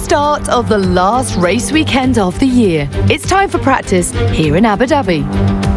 start of the last race weekend of the year. It's time for practice here in Abu Dhabi.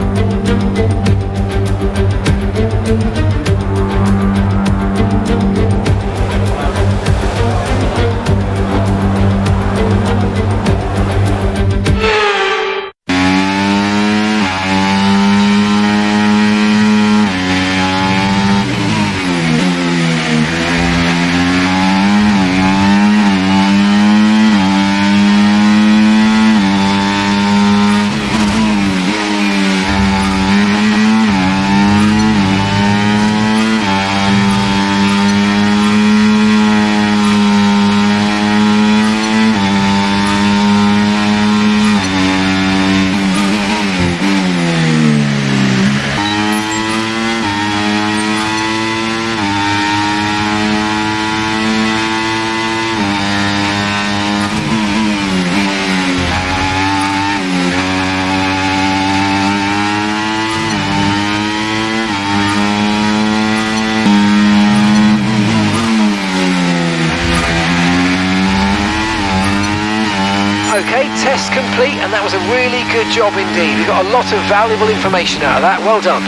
Okay, test complete, and that was a really good job indeed. We got a lot of valuable information out of that. Well done.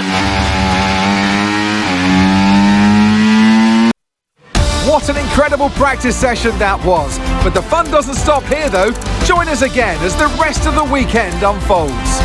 What an incredible practice session that was. But the fun doesn't stop here though. Join us again as the rest of the weekend unfolds.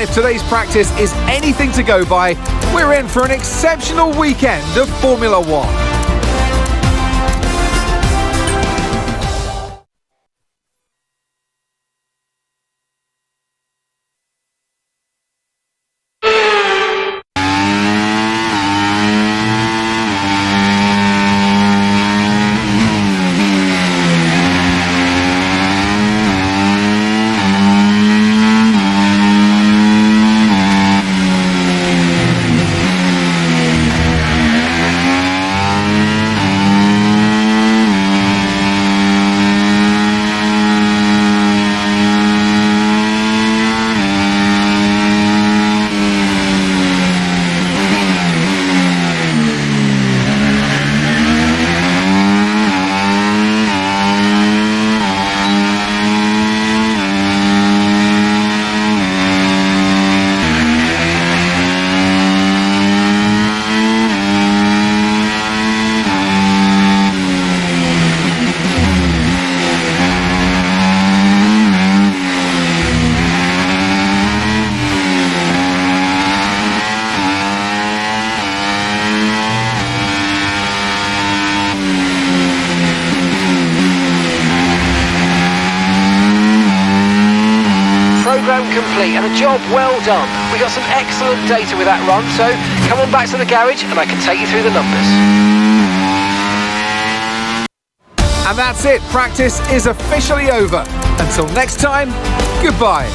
If today's practice is anything to go by, we're in for an exceptional weekend of Formula One. program complete and a job well done. We got some excellent data with that run, so come on back to the garage and I can take you through the numbers. And that's it, practice is officially over. Until next time, goodbye.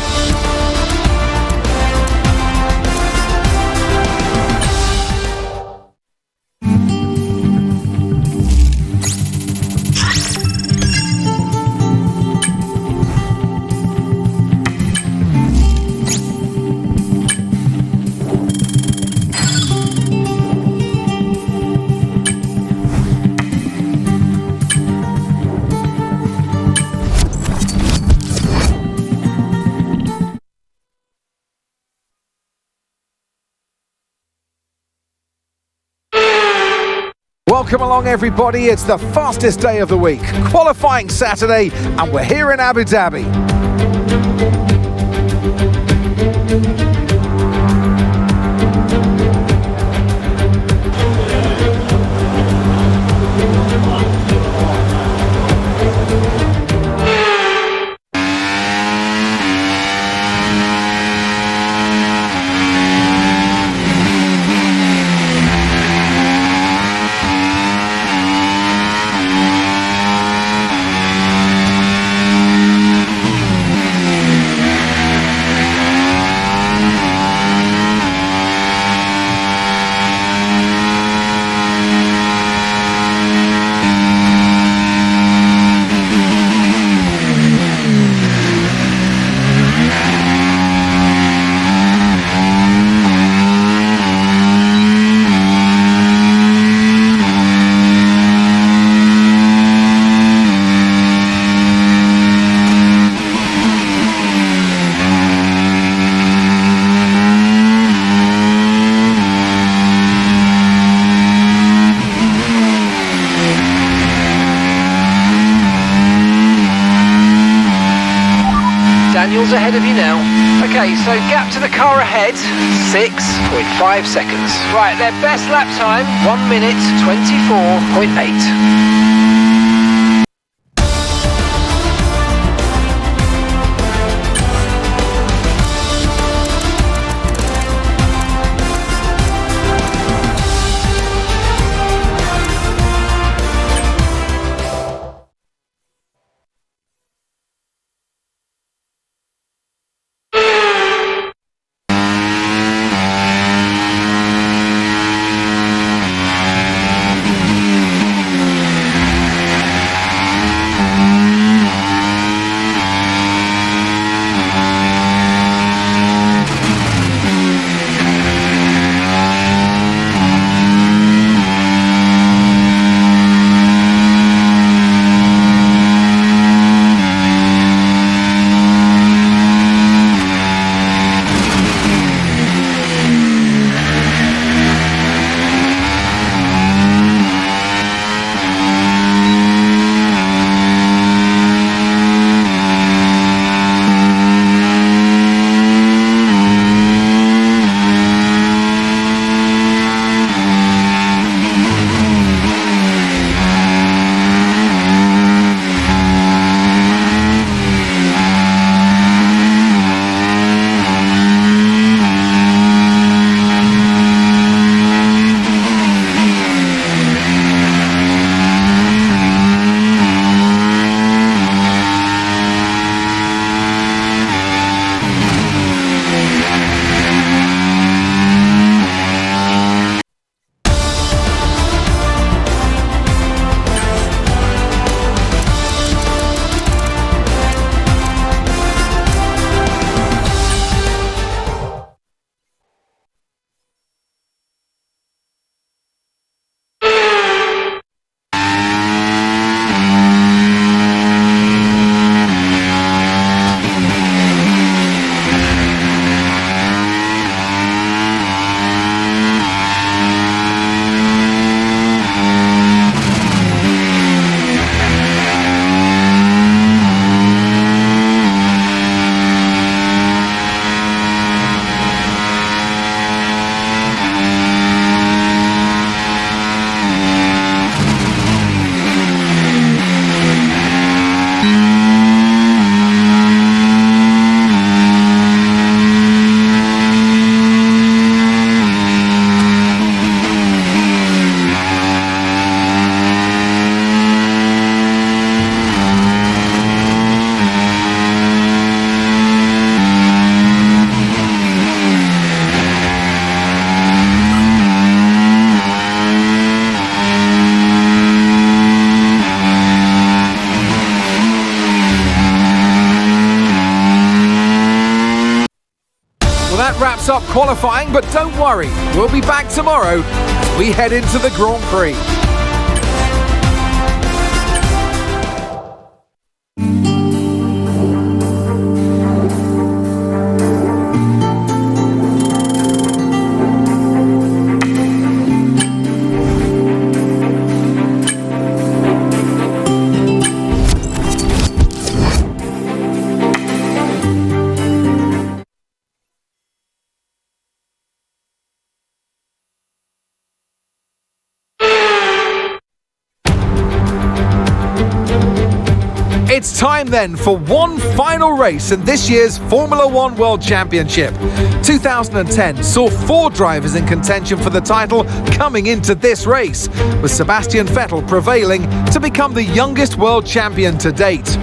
Welcome along everybody, it's the fastest day of the week, qualifying Saturday, and we're here in Abu Dhabi. Daniel's ahead of you now. Okay, so gap to the car ahead, 6.5 seconds. Right, their best lap time, 1 minute, 24.8. that wraps up qualifying, but don't worry, we'll be back tomorrow as we head into the Grand Prix. It's time then for one final race in this year's Formula One World Championship. 2010 saw 4 drivers in contention for the title coming into this race, with Sebastian Vettel prevailing to become the youngest world champion to date.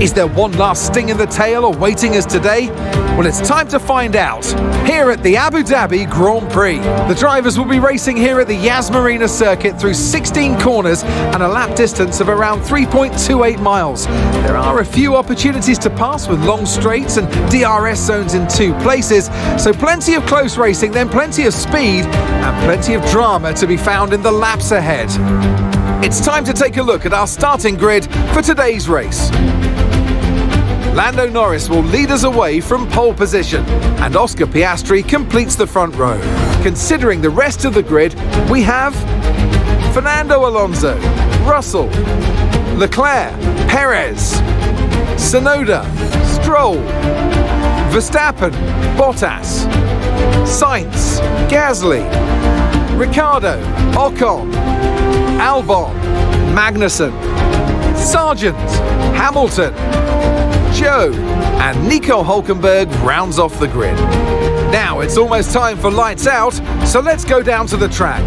Is there one last sting in the tail awaiting us today? Well, it's time to find out here at the Abu Dhabi Grand Prix. The drivers will be racing here at the Yas Marina Circuit through 16 corners and a lap distance of around 3.28 miles. There are a few opportunities to pass with long straights and DRS zones in 2 places, so plenty of close racing, then plenty of speed and plenty of drama to be found in the laps ahead. It's time to take a look at our starting grid for today's race. Lando Norris will lead us away from pole position, and Oscar Piastri completes the front row. Considering the rest of the grid, we have Fernando Alonso, Russell, Leclerc, Perez, Tsunoda, Stroll, Verstappen, Bottas, Sainz, Gasly, Ricciardo, Ocon, Albon, Magnussen, Sargent, Hamilton, Joe, and Nico Hülkenberg rounds off the grid. Now it's almost time for lights out, so let's go down to the track.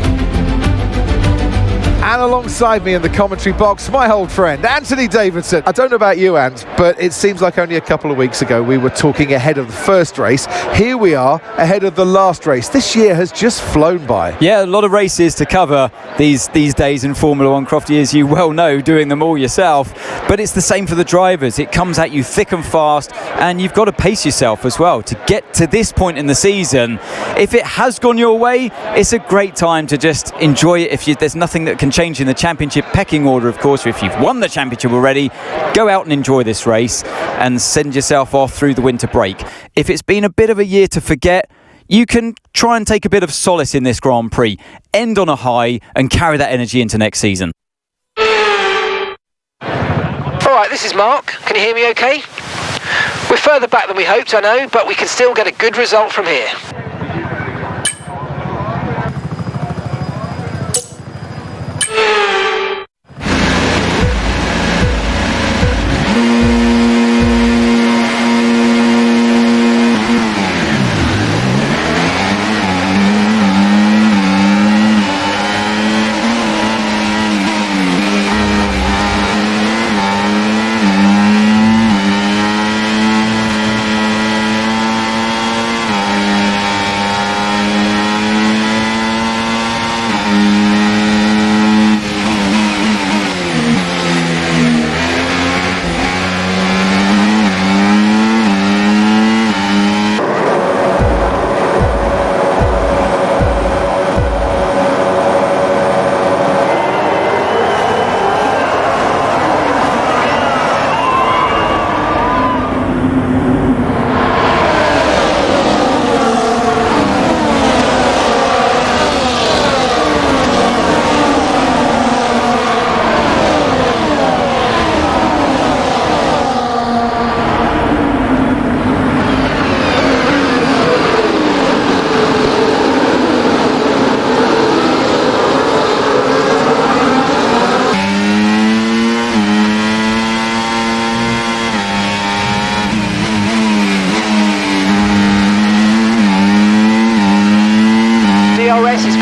And alongside me in the commentary box, my old friend, Anthony Davidson. I don't know about you, Ant, but it seems like only a couple of weeks ago we were talking ahead of the first race. Here we are, ahead of the last race. This year has just flown by. Yeah, a lot of races to cover these days in Formula One, Crofty, as you well know, doing them all yourself. But it's the same for the drivers. It comes at you thick and fast, and you've got to pace yourself as well to get to this point in the season. If it has gone your way, it's a great time to just enjoy it. There's nothing that can change in the championship pecking order, of course. If you've won the championship already, go out and enjoy this race and send yourself off through the winter break. If it's been a bit of a year to forget, you can try and take a bit of solace in this Grand Prix, end on a high and carry that energy into next season. Alright, this is Mark. Can you hear me okay? We're further back than we hoped, I know, but we can still get a good result from here.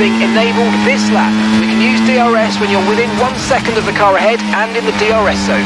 Enabled this lap. We can use DRS when you're within 1 second of the car ahead and in the DRS zone.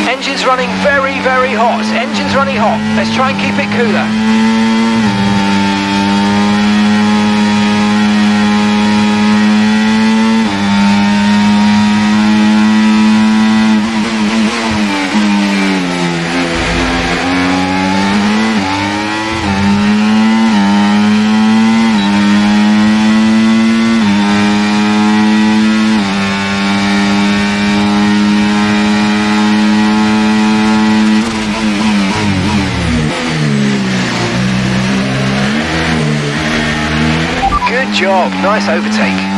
Engine's running very, very hot. Engine's running hot. Let's try and keep it cooler. Good job, nice overtake.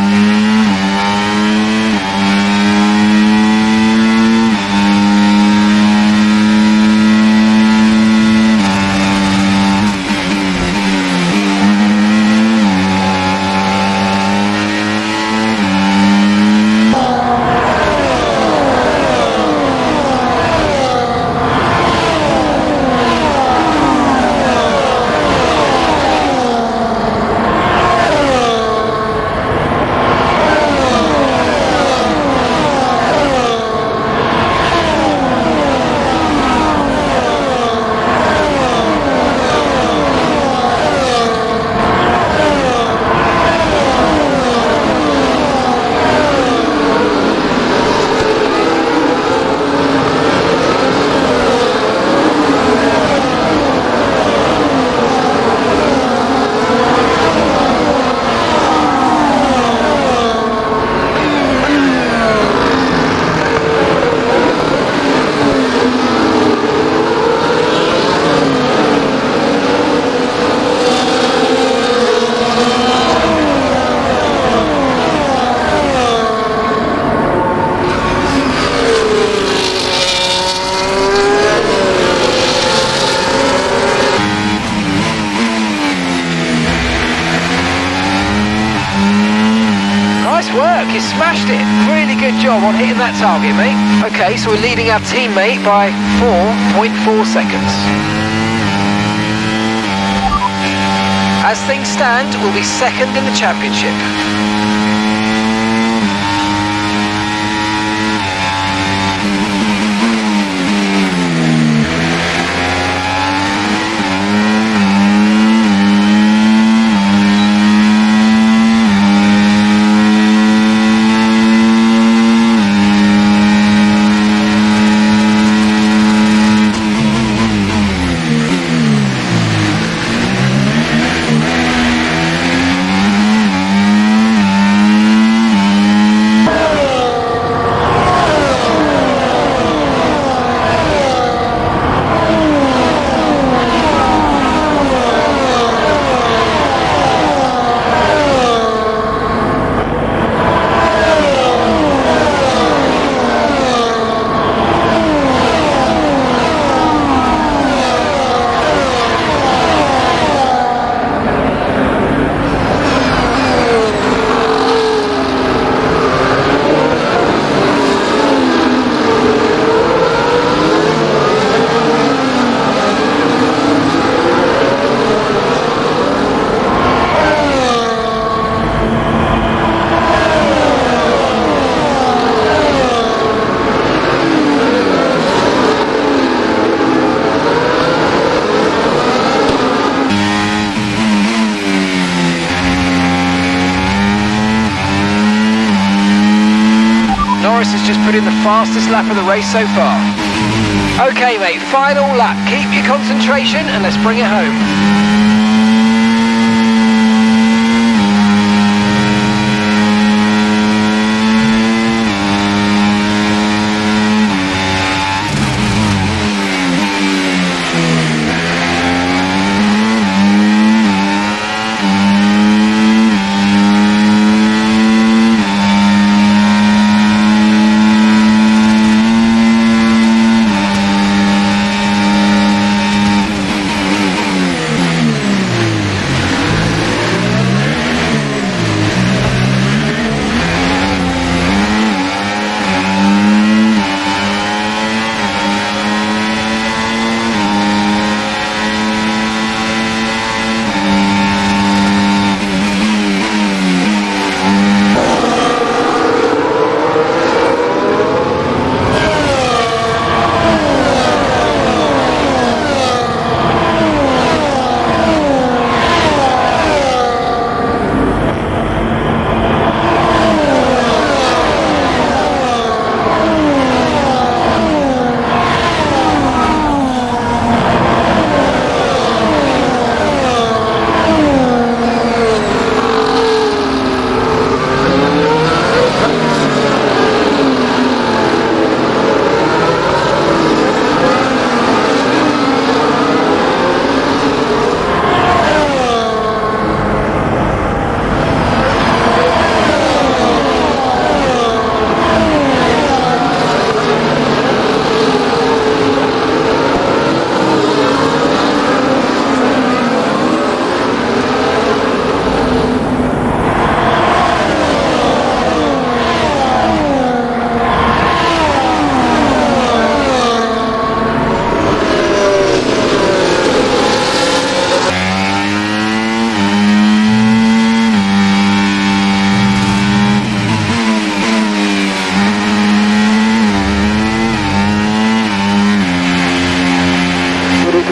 Work, you smashed it. Really good job on hitting that target, mate. Okay, so we're leading our teammate by 4.4 seconds. As things stand, we'll be second in the championship. Norris has just put in the fastest lap of the race so far. Okay, mate, final lap. Keep your concentration and let's bring it home.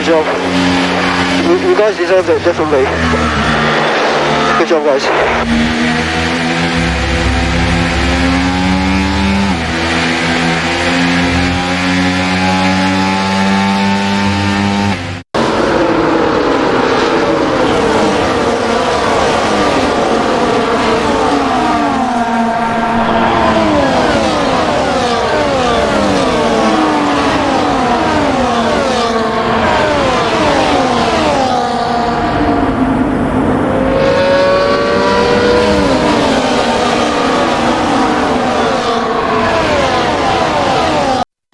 job. You guys deserved it, definitely. Good job, guys.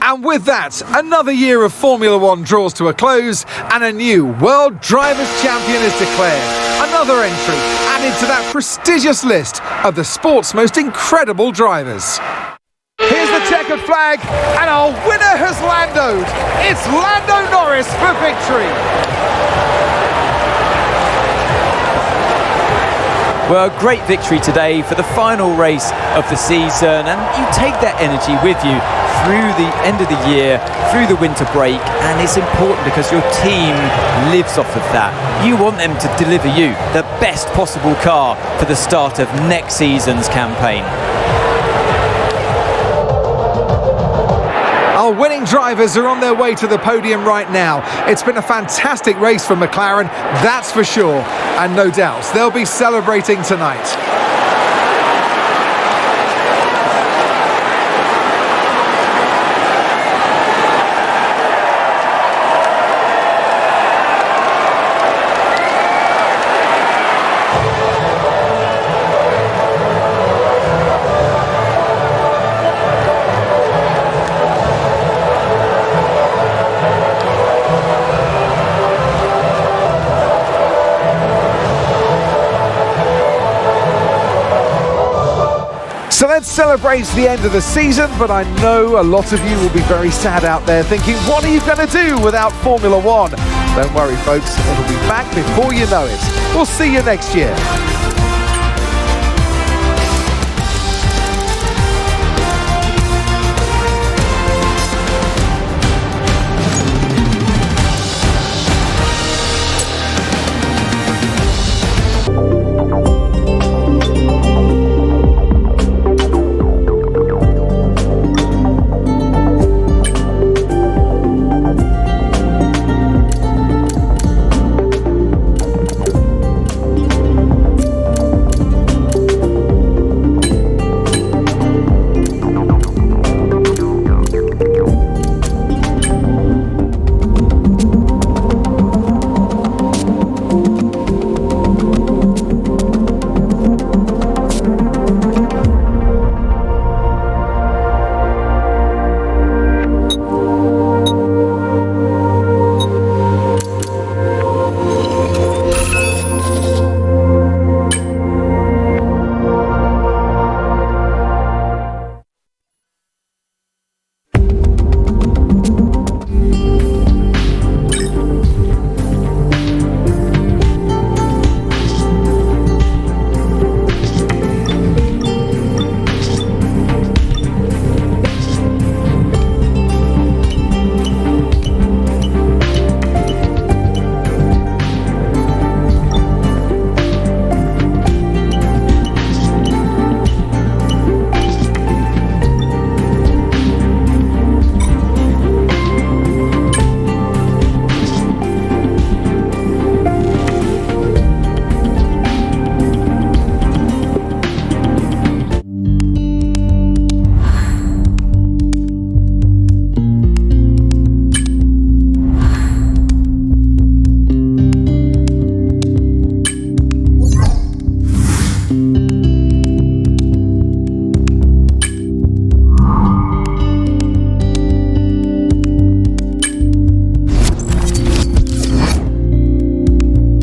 And with that, another year of Formula One draws to a close and a new World Drivers' Champion is declared. Another entry added to that prestigious list of the sport's most incredible drivers. Here's the checkered flag and our winner has Landoed. It's Lando Norris for victory. Well, great victory today for the final race of the season, and you take that energy with you through the end of the year, through the winter break, and it's important because your team lives off of that. You want them to deliver you the best possible car for the start of next season's campaign. Our winning drivers are on their way to the podium right now. It's been a fantastic race for McLaren, that's for sure. And no doubt, they'll be celebrating tonight. So let's celebrate the end of the season, but I know a lot of you will be very sad out there thinking, what are you going to do without Formula One? Don't worry, folks, it'll be back before you know it. We'll see you next year.